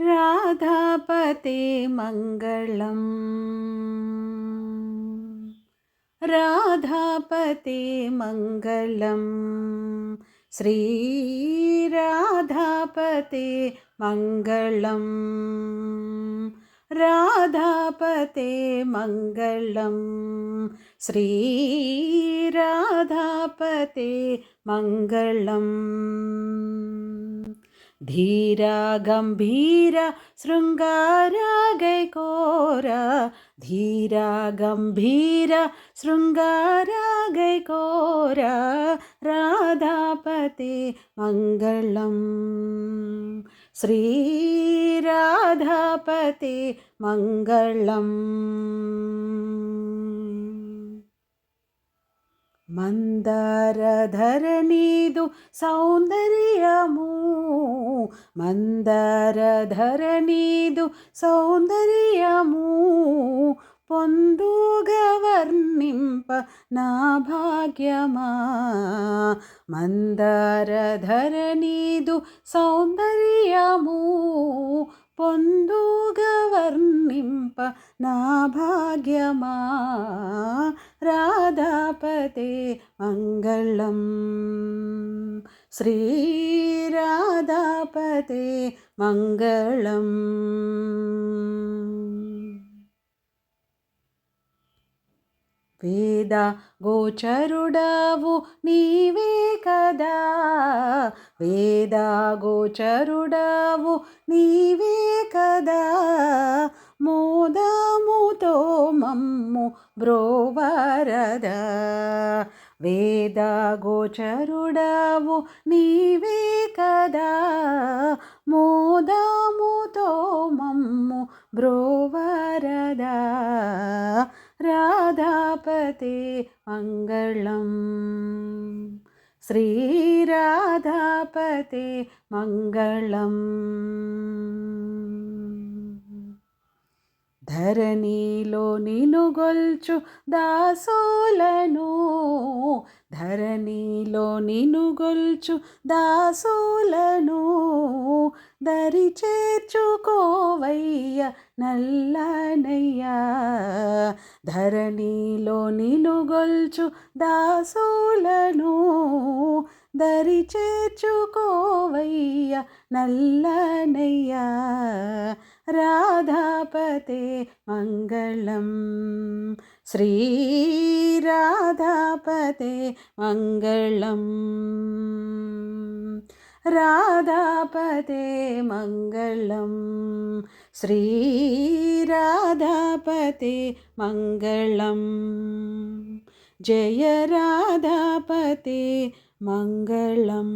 राधापते मङ्गलम् राधापते मङ्गलम् श्रीराधापते मङ्गलम् राधापते मङ्गलम् श्रीराधापते मङ्गलम् धीरा गम्भीरा शृङ्गारा गैकोरा धीरा गम्भीरा शृङ्गारा गैकोरा राधापते मङ्गलम् श्रीराधापते मङ्गलम् మందారధరణీదు సౌందర్యము మందారధరణీదు సౌందర్యము పొందుగా వర్ణింప నా భాగ్యమా మందారధరణీదు సౌందర్యము పొందుగా వర్ణింప నా భాగ్యమా రాధాపతే మంగళం శ్రీరాధాపతే మంగళం వేద గోచరుడవు నీవే కదా వేద గోచరుడవు నీవే కదా మోదముతో మమ్ము బ్రోవరదా వేద గోచరుడవు నీవే కదా మోదముతో మమ్ము బ్రోవరదా రాధాపతే మంగళం శ్రీరాధాపతే మంగళం ధరణిలో నిను గొల్చు దాసులను ధరణిలో నిను గొల్చు దాసులను దరి చేర్చుకోవయ్య నల్లనయ్యా ధరణిలో నిను గొల్చు దాసులను దరి చేర్చుకోవయ్య నల్లనయ్యా రాధాపతే మంగళం శ్రీరాధాపతే మంగళం రాధాపతే మంగళం శ్రీరాధాపతే మంగళం జయ రాధాపతే మంగళం.